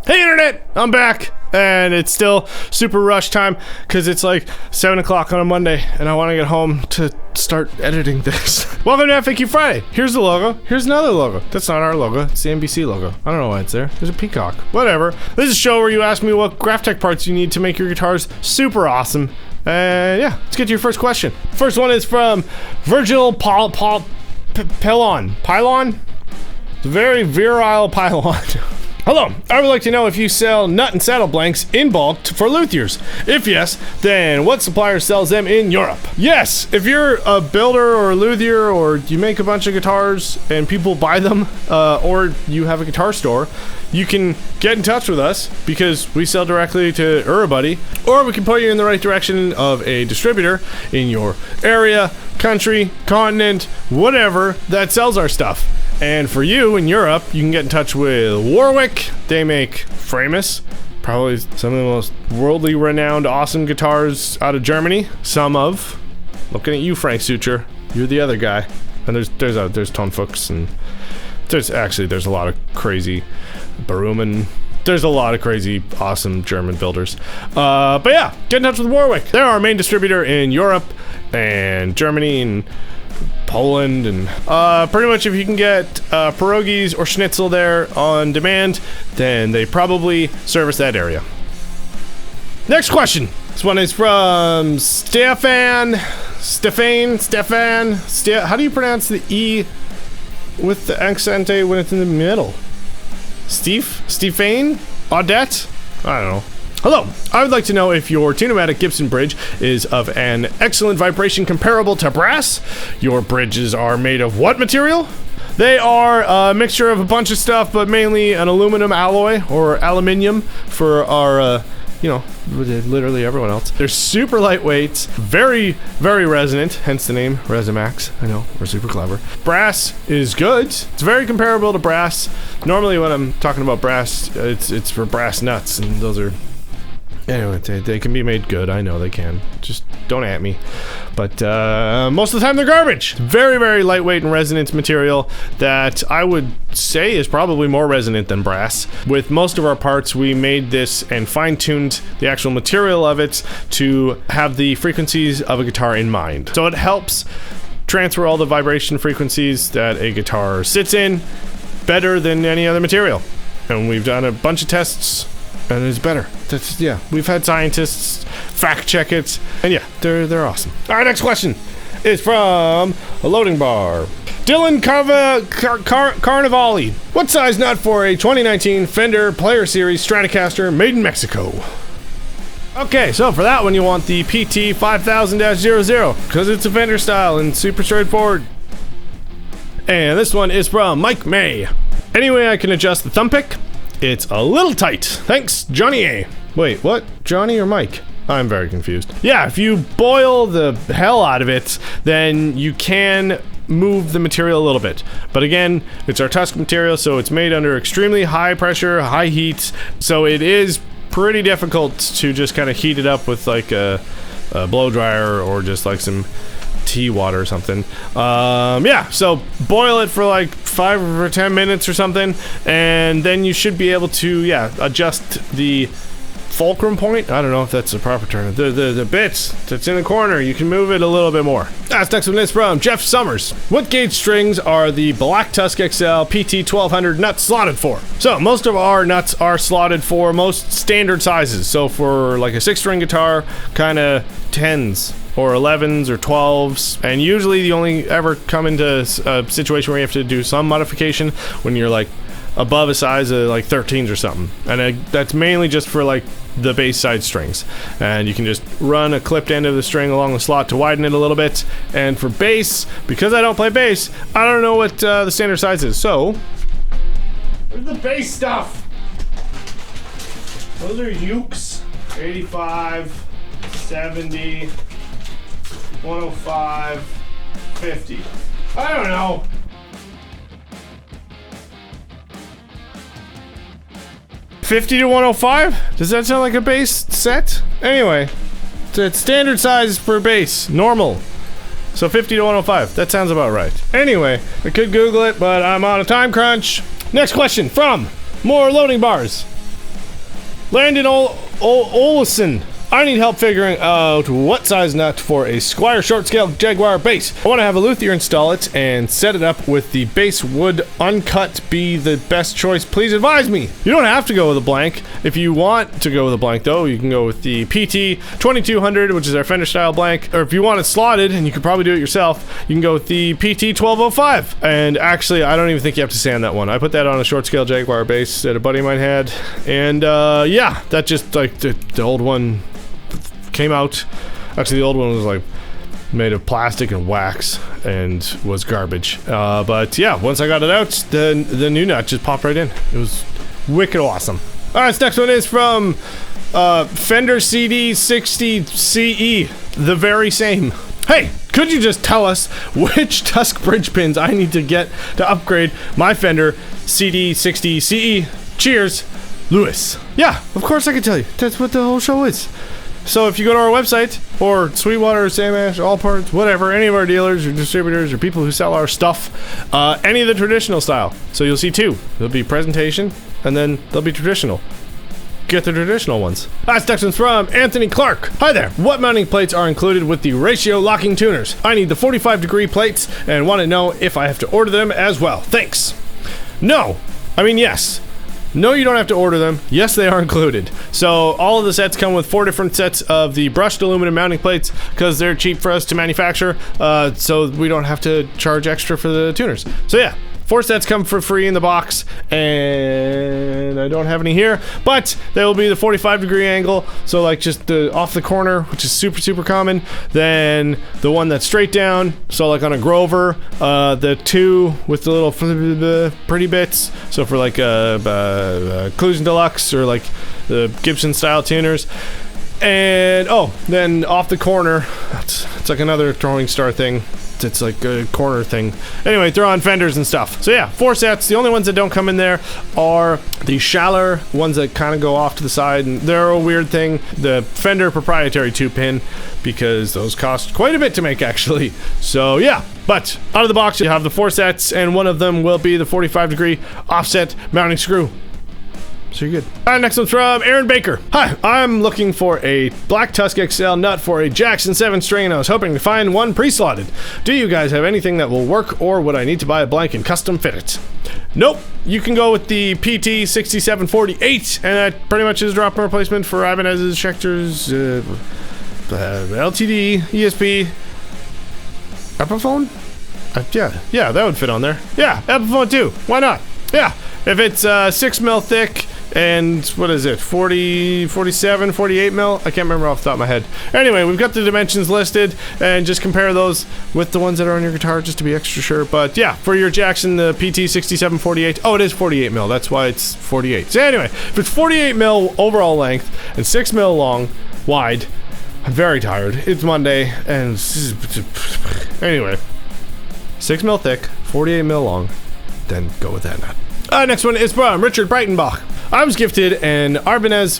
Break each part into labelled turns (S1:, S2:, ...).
S1: Hey internet, I'm back, and it's still super rush time because it's like 7 o'clock on a Monday and I want to get home to start editing this. Welcome to FAQ Friday. Here's the logo. Here's another logo. That's not our logo. It's the NBC logo. I don't know why it's there. There's a peacock. Whatever. This is a show where you ask me what GraphTech parts you need to make your guitars super awesome. Yeah, let's get to your first question. First one is from Virgil Pylon. Pylon? The very virile Pylon. Hello, I would like to know if you sell nut and saddle blanks in bulk for luthiers. If yes, then what supplier sells them in Europe? Yes, if you're a builder or a luthier or you make a bunch of guitars and people buy them, or you have a guitar store, you can get in touch with us because we sell directly to Urabuddy, or we can put you in the right direction of a distributor in your area, country, continent, whatever that sells our stuff. And for you in Europe, you can get in touch with Warwick. They make Framus, probably some of the most worldly renowned awesome guitars out of Germany. Looking at you, Frank Suture, you're the other guy. And there's Ton Fuchs, and there's a lot of crazy Baruman. There's a lot of crazy, awesome German builders. But yeah, get in touch with Warwick. They're our main distributor in Europe and Germany and Poland, and pretty much if you can get pierogies or schnitzel there on demand, then they probably service that area. Next question. This one is from Stefan. How do you pronounce the E with the accent when it's in the middle? Stefan? Audette? I don't know. Hello, I would like to know if your Tune-o-matic Gibson bridge is of an excellent vibration comparable to brass. Your bridges are made of what material? They are a mixture of a bunch of stuff, but mainly an aluminum alloy or aluminium for our, literally everyone else. They're super lightweight, very, very resonant, hence the name Resimax. I know, we're super clever. Brass is good. It's very comparable to brass. Normally when I'm talking about brass, it's for brass nuts, and those are... Anyway, they can be made good. I know they can. Just don't at me. But most of the time they're garbage. Very, very lightweight and resonant material that I would say is probably more resonant than brass. With most of our parts, we made this and fine-tuned the actual material of it to have the frequencies of a guitar in mind. So it helps transfer all the vibration frequencies that a guitar sits in better than any other material. And we've done a bunch of tests, and it's better. We've had scientists fact check it, and yeah, they're awesome. All right, next question is from a loading bar. Dylan Carnivali. What size nut for a 2019 Fender Player Series Stratocaster made in Mexico? Okay, so for that one you want the PT 5000-00 because it's a Fender style and super straightforward. And this one is from Mike May. Anyway, I can adjust the thumb pick. It's a little tight. Thanks, Johnny A. Wait, what? Johnny or Mike? I'm very confused. Yeah, if you boil the hell out of it, then you can move the material a little bit. But again, it's our Tusk material, so it's made under extremely high pressure, high heat, so it is pretty difficult to just kind of heat it up with like a blow dryer or just like some tea water or something. So boil it for like 5 or 10 minutes or something, and then you should be able to adjust the fulcrum point. I don't know if that's the proper term. The bits that's in the corner, you can move it a little bit more. That's next one is from Jeff Summers. What gauge strings are the Black Tusk XL PT 1200 nuts slotted for? So most of our nuts are slotted for most standard sizes. So for like a 6-string guitar, kind of 10s or 11s or 12s, and usually you only ever come into a situation where you have to do some modification when you're like above a size of like 13s or something, and that's mainly just for like the bass side strings, and you can just run a clipped end of the string along the slot to widen it a little bit. And for bass, because I don't play bass, I don't know what the standard size is, so where's the bass stuff? Those are ukes. 85, 70, 105, 50. I don't know. $50 to $105? Does that sound like a bass set? Anyway, it's standard size for bass, normal. So $50 to $105. That sounds about right. Anyway, I could Google it, but I'm on a time crunch. Next question from more loading bars. Landon Olson. I need help figuring out what size nut for a Squire short scale Jaguar base. I want to have a luthier install it and set it up with the base wood uncut be the best choice. Please advise me. You don't have to go with a blank. If you want to go with a blank though, you can go with the PT 2200, which is our Fender style blank. Or if you want it slotted, and you could probably do it yourself, you can go with the PT 1205. And actually, I don't even think you have to sand that one. I put that on a short scale Jaguar base that a buddy of mine had. And yeah, that just like the old one came out. Actually, the old one was like made of plastic and wax and was garbage. But yeah, once I got it out, the new nut just popped right in. It was wicked awesome. All right, this next one is from Fender CD60 CE, the very same. Hey, could you just tell us which Tusk bridge pins I need to get to upgrade my Fender CD60 CE? Cheers, Lewis. Yeah, of course I can tell you. That's what the whole show is. So if you go to our website, or Sweetwater, Sam Ash, All Parts, whatever, any of our dealers or distributors or people who sell our stuff, any of the traditional style. So you'll see two. There'll be presentation, and then there'll be traditional. Get the traditional ones. Last next one's from Anthony Clark. Hi there. What mounting plates are included with the ratio locking tuners? I need the 45-degree plates and want to know if I have to order them as well. Thanks. No. I mean, yes. No, you don't have to order them. Yes, they are included. So all of the sets come with 4 different sets of the brushed aluminum mounting plates because they're cheap for us to manufacture, so we don't have to charge extra for the tuners. So yeah, 4 sets come for free in the box, and I don't have any here, but they will be the 45-degree angle, so like just the off the corner, which is super common. Then the one that's straight down, so like on a Grover, the 2 with the little pretty bits, so for like Clusion Deluxe or like the Gibson style tuners. And oh, then off the corner, it's like another throwing star thing. It's like a corner thing. Anyway, they're on Fenders and stuff. So yeah, 4 sets. The only ones that don't come in there are the Schaller ones that kind of go off to the side, and they're a weird thing. The Fender proprietary 2-pin, because those cost quite a bit to make actually. So yeah, but out of the box you have the 4 sets, and one of them will be the 45-degree offset mounting screw. So you're good. All right, next one's from Aaron Baker. Hi, I'm looking for a Black Tusk XL nut for a Jackson 7 string. I was hoping to find one pre-slotted. Do you guys have anything that will work, or would I need to buy a blank and custom fit it? Nope. You can go with the PT 6748, and that pretty much is a drop-in replacement for Ibanez's, Schecter's, LTD, ESP, Epiphone? Yeah, that would fit on there. Yeah, Epiphone too. Why not? Yeah, if it's 6mm thick, and what is it, 40, 47, 48 mil? I can't remember off the top of my head. Anyway, we've got the dimensions listed, and just compare those with the ones that are on your guitar just to be extra sure. But yeah, for your Jackson, the PT 6748, oh, it is 48 mil, that's why it's 48. So anyway, if it's 48 mil overall length and 6 mil long, wide, I'm very tired. It's Monday, and anyway, 6 mil thick, 48 mil long, then go with that nut. Next one is from Richard Breitenbach. I was gifted an Ibanez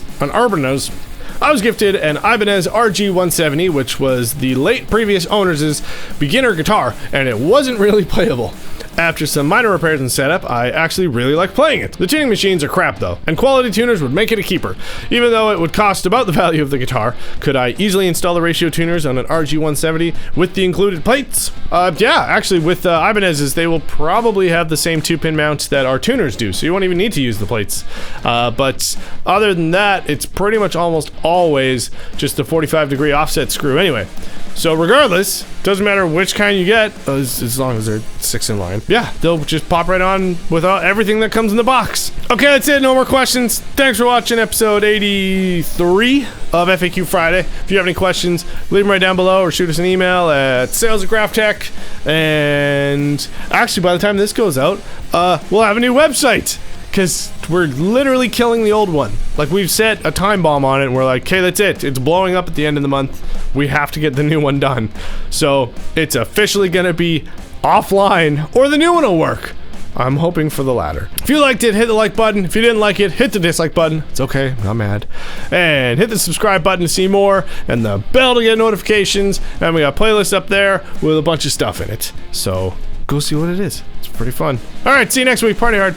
S1: RG170, which was the late previous owner's beginner guitar, and it wasn't really playable. After some minor repairs and setup, I actually really like playing it. The tuning machines are crap though, and quality tuners would make it a keeper. Even though it would cost about the value of the guitar, could I easily install the ratio tuners on an RG170 with the included plates? Yeah, actually with Ibanez's, they will probably have the same 2-pin mount that our tuners do, so you won't even need to use the plates. But other than that, it's pretty much almost always just the 45-degree offset screw anyway. So regardless, doesn't matter which kind you get, as long as they're 6 in line. Yeah, they'll just pop right on without everything that comes in the box. Okay, that's it. No more questions. Thanks for watching episode 83 of FAQ Friday. If you have any questions, leave them right down below or shoot us an email at sales@graphtech. And actually, by the time this goes out, we'll have a new website, because we're literally killing the old one. Like, we've set a time bomb on it, and we're like, okay, that's it. It's blowing up at the end of the month. We have to get the new one done. So it's officially gonna be offline, or the new one will work. I'm hoping for the latter. If you liked it, hit the like button. If you didn't like it, hit the dislike button. It's okay, I'm not mad. And hit the subscribe button to see more, and the bell to get notifications. And we got playlists up there with a bunch of stuff in it. So go see what it is. It's pretty fun. All right, see you next week. Party hard.